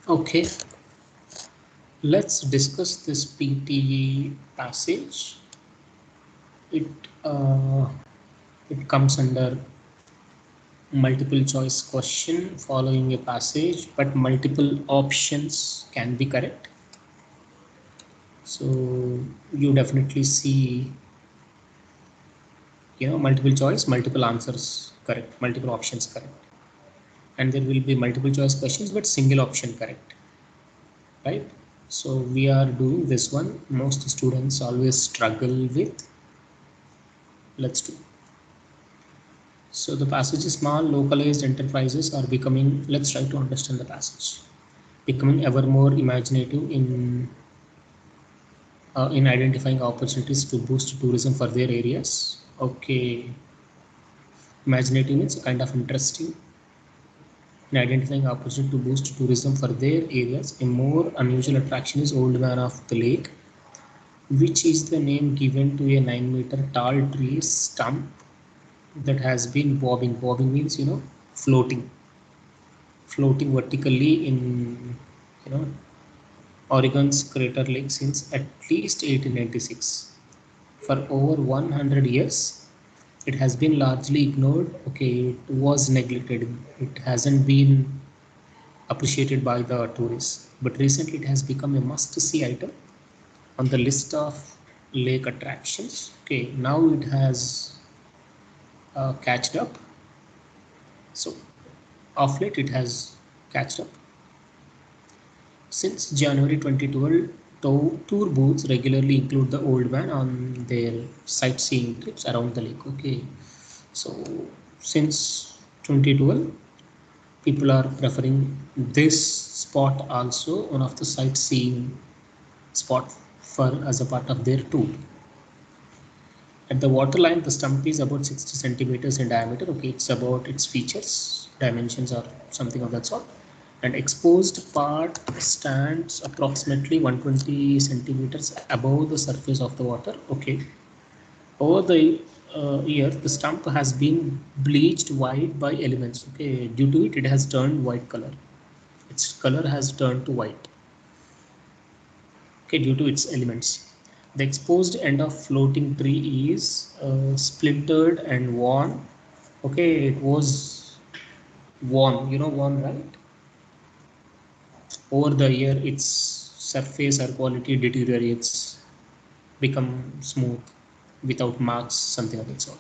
Okay, let's discuss this PTE passage. It uh, it comes under multiple choice question following a passage, but multiple options can be correct. So you definitely see, multiple choice, multiple answers correct, multiple options correct, and there will be multiple choice questions, but single option correct, right? So we are doing this one. Most students always struggle with. Let's do. So the passage is small, localized enterprises are becoming, let's try to understand the passage, becoming ever more imaginative in identifying opportunities to boost tourism for their areas. Okay, imaginative means kind of interesting in identifying opportunity to boost tourism for their areas. A more unusual attraction is Old Man of the Lake, which is the name given to a 9-meter tall tree stump that has been bobbing. Bobbing means, floating, floating vertically in, you know, Oregon's Crater Lake since at least 1896. For over 100 years, it has been largely ignored. Okay, it was neglected. It hasn't been appreciated by the tourists. But recently, it has become a must-see item on the list of lake attractions. Okay, now it has catched up. So of late, it has catched up. Since January 2012, tour boats regularly include the Old Man on their sightseeing trips around the lake. Okay, so since 2012, people are preferring this spot also one of the sightseeing spot for as a part of their tour. At the waterline, the stump is about 60 centimeters in diameter. Okay, it's about its features, dimensions, or something of that sort. And exposed part stands approximately 120 centimeters above the surface of the water. Okay, over the year, the stump has been bleached white by elements. Okay, due to it, it has turned white color. Its color has turned to white. Okay, due to its elements. The exposed end of floating tree is splintered and worn. Okay, it was worn, worn, right? Over the year, its surface or quality deteriorates, become smooth, without marks, something of that sort.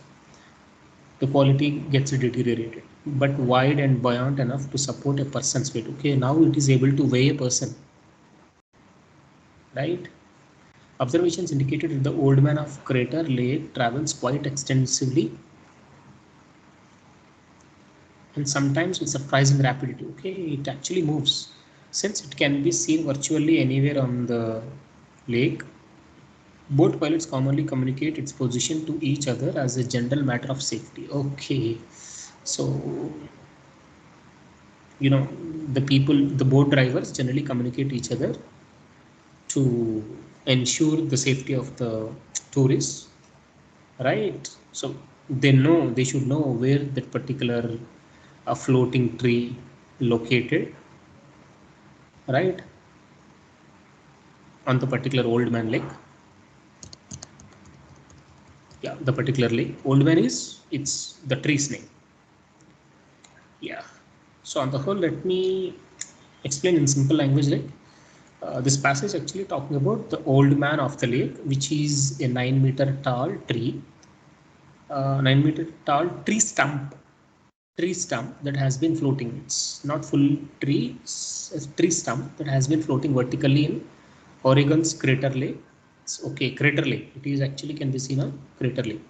The quality gets deteriorated, but wide and buoyant enough to support a person's weight. Okay, now it is able to weigh a person, right? Observations indicated that the Old Man of Crater Lake travels quite extensively and sometimes with surprising rapidity. Okay, it actually moves. Since it can be seen virtually anywhere on the lake, boat pilots commonly communicate its position to each other as a general matter of safety. Okay, so you know the boat drivers generally communicate each other to ensure the safety of the tourists, right? So they should know where that particular floating tree located, right, on the particular Old Man Lake. Yeah, the particular lake. Old Man is it's the tree's name. Yeah. So on the whole, let me explain in simple language. Like this passage actually talking about the Old Man of the Lake, which is a 9-meter tall tree, 9-meter tall tree stump that has been floating. It's not full tree, it's a tree stump that has been floating vertically in Oregon's Crater Lake. It's okay, Crater Lake. It is actually can be seen on Crater Lake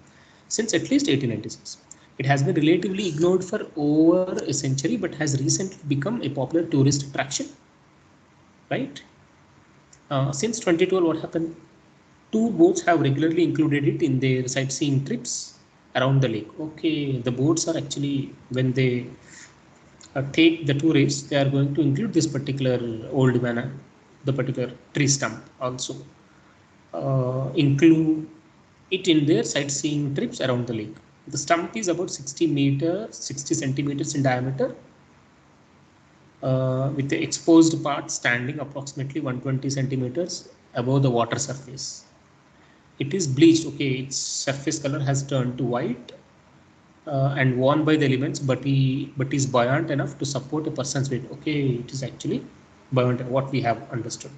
since at least 1896. It has been relatively ignored for over a century, but has recently become a popular tourist attraction. Right? Since 2012, what happened? Two boats have regularly included it in their sightseeing trips around the lake. Okay, the boats are actually when they take the tourists, they are going to include this particular old man, the particular tree stump also include it in their sightseeing trips around the lake. The stump is about 60 meters, 60 centimeters in diameter, with the exposed part standing approximately 120 centimeters above the water surface. It is bleached. Okay, its surface color has turned to white and worn by the elements, but is buoyant enough to support a person's weight. Okay, it is actually buoyant. What we have understood.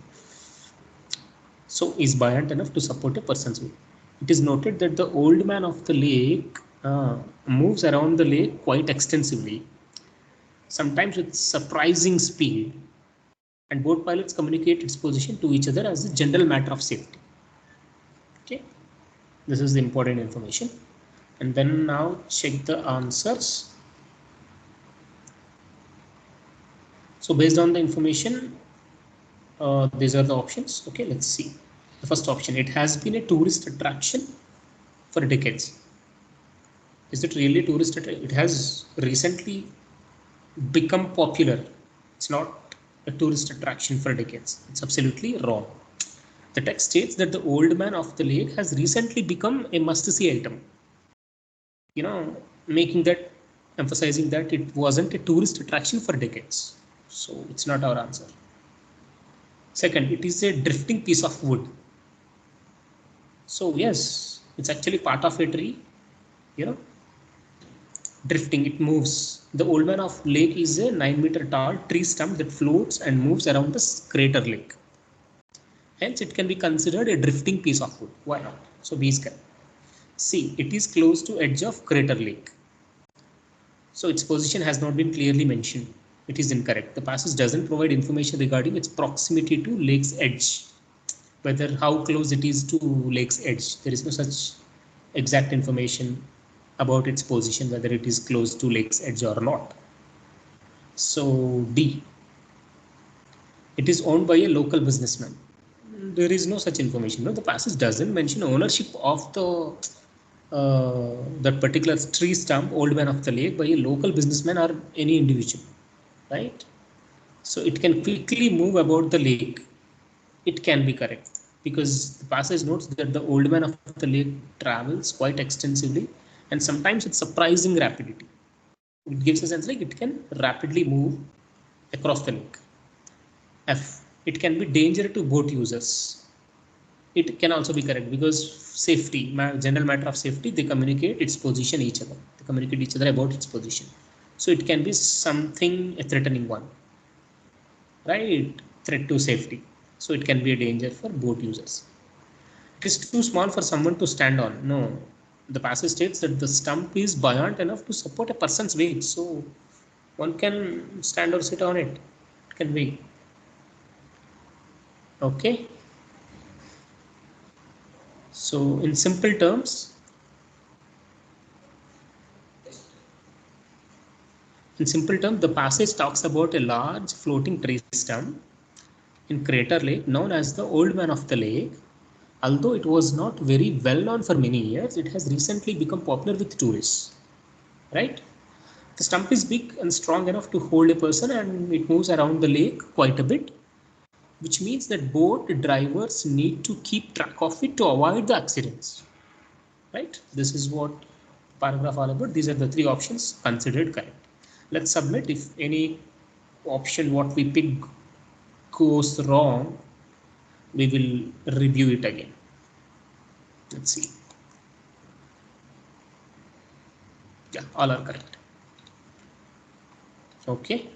So is buoyant enough to support a person's weight. It is noted that the old man of the lake moves around the lake quite extensively, sometimes with surprising speed, and boat pilots communicate its position to each other as a general matter of safety. Okay, this is the important information. And then now check the answers. So based on the information, these are the options. Okay, let's see. The first option, it has been a tourist attraction for decades. Is it really tourist attraction? It has recently become popular. It's not a tourist attraction for decades. It's absolutely wrong. The text states that the old man of the lake has recently become a must-see item. You know, making that, emphasizing that it wasn't a tourist attraction for decades. So it's not our answer. Second, it is a drifting piece of wood. So yes, it's actually part of a tree, you know, drifting, it moves. The old man of lake is a 9-meter tall tree stump that floats and moves around the crater lake. Hence, it can be considered a drifting piece of wood. Why not? So B is correct. C, it is close to edge of crater lake. So its position has not been clearly mentioned. It is incorrect. The passage doesn't provide information regarding its proximity to lake's edge, whether how close it is to lake's edge. There is no such exact information about its position, whether it is close to lake's edge or not. So D, it is owned by a local businessman. There is no such information. No, the passage doesn't mention ownership of the that particular tree stump, old man of the lake, by a local businessman or any individual, right? So it can quickly move about the lake. It can be correct because the passage notes that the old man of the lake travels quite extensively and sometimes with surprising rapidity. It gives a sense like it can rapidly move across the lake. F, it can be danger to boat users. It can also be correct because safety, general matter of safety, they communicate its position each other. They communicate each other about its position. So it can be something, a threatening one, right? Threat to safety. So it can be a danger for boat users. It is too small for someone to stand on. No, the passage states that the stump is buoyant enough to support a person's weight. So one can stand or sit on it. It can weigh. Okay. So in simple terms, the passage talks about a large floating tree stump in Crater Lake known as the Old Man of the Lake. Although it was not very well known for many years, it has recently become popular with tourists. Right? The stump is big and strong enough to hold a person and it moves around the lake quite a bit, which means that boat drivers need to keep track of it to avoid the accidents. Right? This is what paragraph all about. These are the three options considered correct. Let's submit. If any option what we pick goes wrong, we will review it again. Let's see. Yeah, all are correct. Okay.